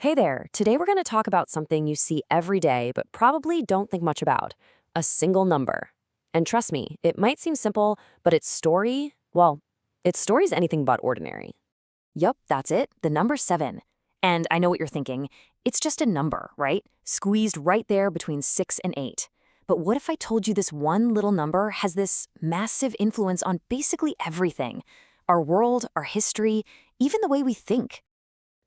Hey there, today we're going to talk about something you see every day but probably don't think much about, a single number. And trust me, it might seem simple, but its story, well, its story's anything but ordinary. Yup, that's it, the number 7. And I know what you're thinking. It's just a number, right? Squeezed right there between 6 and 8. But what if I told you this one little number has this massive influence on basically everything? Our world, our history, even the way we think.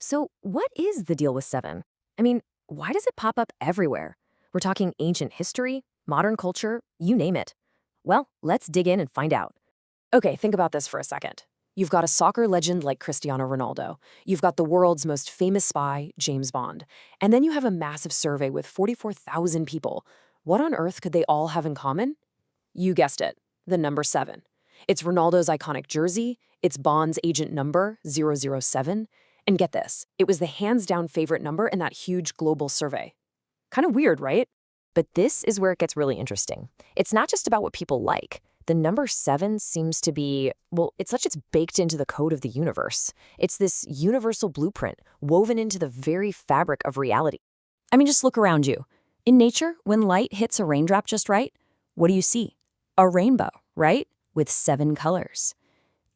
So, what is the deal with 7? I mean, why does it pop up everywhere? We're talking ancient history, modern culture, you name it. Well, let's dig in and find out. Okay, think about this for a second. You've got a soccer legend like Cristiano Ronaldo. You've got the world's most famous spy, James Bond. And then you have a massive survey with 44,000 people. What on earth could they all have in common? You guessed it, the number 7. It's Ronaldo's iconic jersey, it's Bond's agent number, 007. And get this, it was the hands-down favorite number in that huge global survey. Kind of weird, right? But this is where it gets really interesting. It's not just about what people like. The number 7 seems to be, well, it's such it's baked into the code of the universe. It's this universal blueprint woven into the very fabric of reality. I mean, just look around you. In nature, when light hits a raindrop just right, what do you see? A rainbow, right? With 7 colors.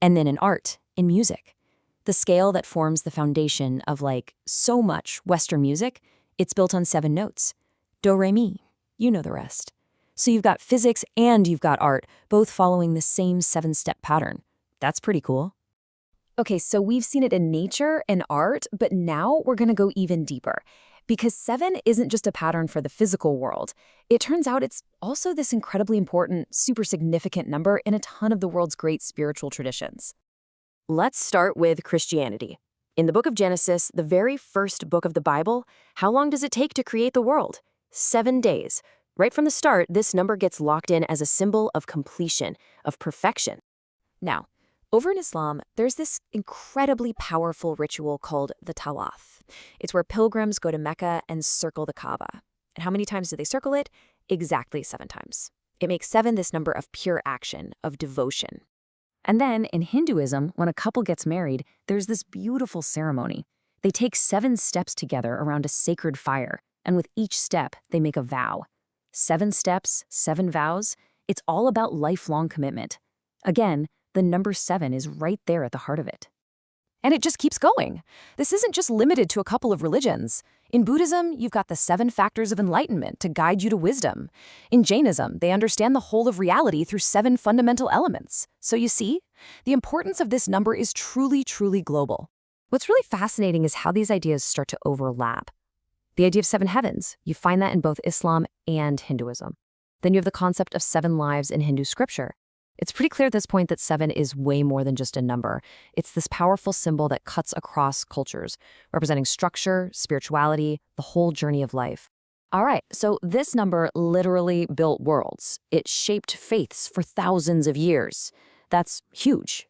And then in art, in music, the scale that forms the foundation of so much Western music, it's built on 7 notes. Do, re, mi. You know the rest. So you've got physics and you've got art, both following the same 7-step pattern. That's pretty cool. Okay, so we've seen it in nature and art, but now we're going to go even deeper. Because 7 isn't just a pattern for the physical world. It turns out it's also this incredibly important, super significant number in a ton of the world's great spiritual traditions. Let's start with Christianity. In the book of Genesis, the very first book of the Bible, how long does it take to create the world? 7 days. Right from the start, this number gets locked in as a symbol of completion, of perfection. Now, over in Islam, there's this incredibly powerful ritual called the Tawaf. It's where pilgrims go to Mecca and circle the Kaaba. And how many times do they circle it? Exactly 7 times. It makes 7 this number of pure action, of devotion. And then in Hinduism, when a couple gets married, there's this beautiful ceremony. They take 7 steps together around a sacred fire, and with each step, they make a vow. 7 steps, 7 vows, it's all about lifelong commitment. Again, the number 7 is right there at the heart of it. And it just keeps going. This isn't just limited to a couple of religions. In Buddhism, you've got the 7 factors of enlightenment to guide you to wisdom. In Jainism, they understand the whole of reality through 7 fundamental elements. So you see, the importance of this number is truly, truly global. What's really fascinating is how these ideas start to overlap. The idea of 7 heavens, you find that in both Islam and Hinduism. Then you have the concept of 7 lives in Hindu scripture. It's pretty clear at this point that 7 is way more than just a number. It's this powerful symbol that cuts across cultures, representing structure, spirituality, the whole journey of life. All right, so this number literally built worlds. It shaped faiths for thousands of years. That's huge.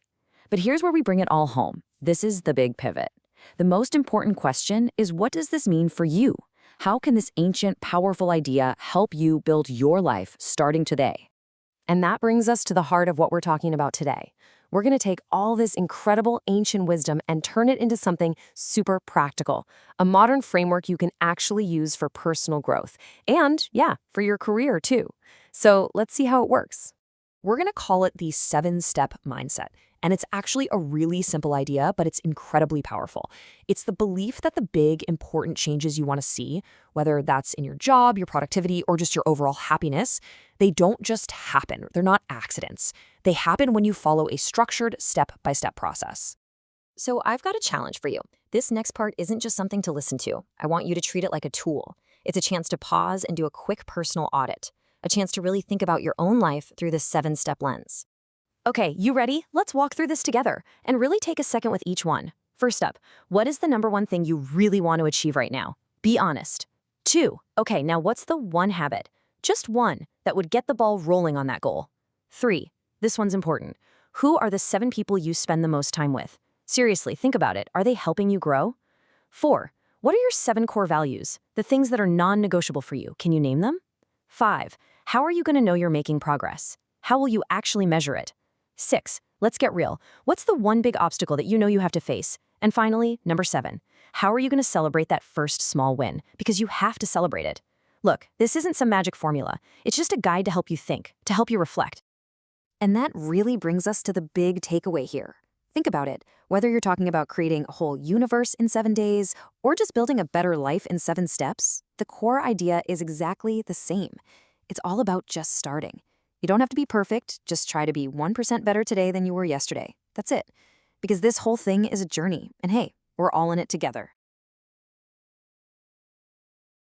But here's where we bring it all home. This is the big pivot. The most important question is, what does this mean for you? How can this ancient, powerful idea help you build your life starting today? And that brings us to the heart of what we're talking about today. We're going to take all this incredible ancient wisdom and turn it into something super practical, a modern framework you can actually use for personal growth. And, yeah, for your career too. So let's see how it works. We're going to call it the 7-step mindset. And it's actually a really simple idea, but it's incredibly powerful. It's the belief that the big, important changes you want to see, whether that's in your job, your productivity, or just your overall happiness, they don't just happen. They're not accidents. They happen when you follow a structured, step-by-step process. So I've got a challenge for you. This next part isn't just something to listen to. I want you to treat it like a tool. It's a chance to pause and do a quick personal audit, a chance to really think about your own life through this 7-step lens. Okay, you ready? Let's walk through this together and really take a second with each one. First up, what is the number 1 thing you really want to achieve right now? Be honest. 2, okay, now what's the one habit? Just one that would get the ball rolling on that goal. 3, this one's important. Who are the 7 people you spend the most time with? Seriously, think about it. Are they helping you grow? 4, what are your 7 core values? The things that are non-negotiable for you. Can you name them? 5, how are you going to know you're making progress? How will you actually measure it? 6, let's get real. What's the one big obstacle that you know you have to face? And finally, number 7, how are you going to celebrate that first small win? Because you have to celebrate it. Look, this isn't some magic formula. It's just a guide to help you think, to help you reflect. And that really brings us to the big takeaway here. Think about it. Whether you're talking about creating a whole universe in 7 days or just building a better life in 7 steps, the core idea is exactly the same. It's all about just starting. You don't have to be perfect, just try to be 1% better today than you were yesterday. That's it. Because this whole thing is a journey, and hey, we're all in it together.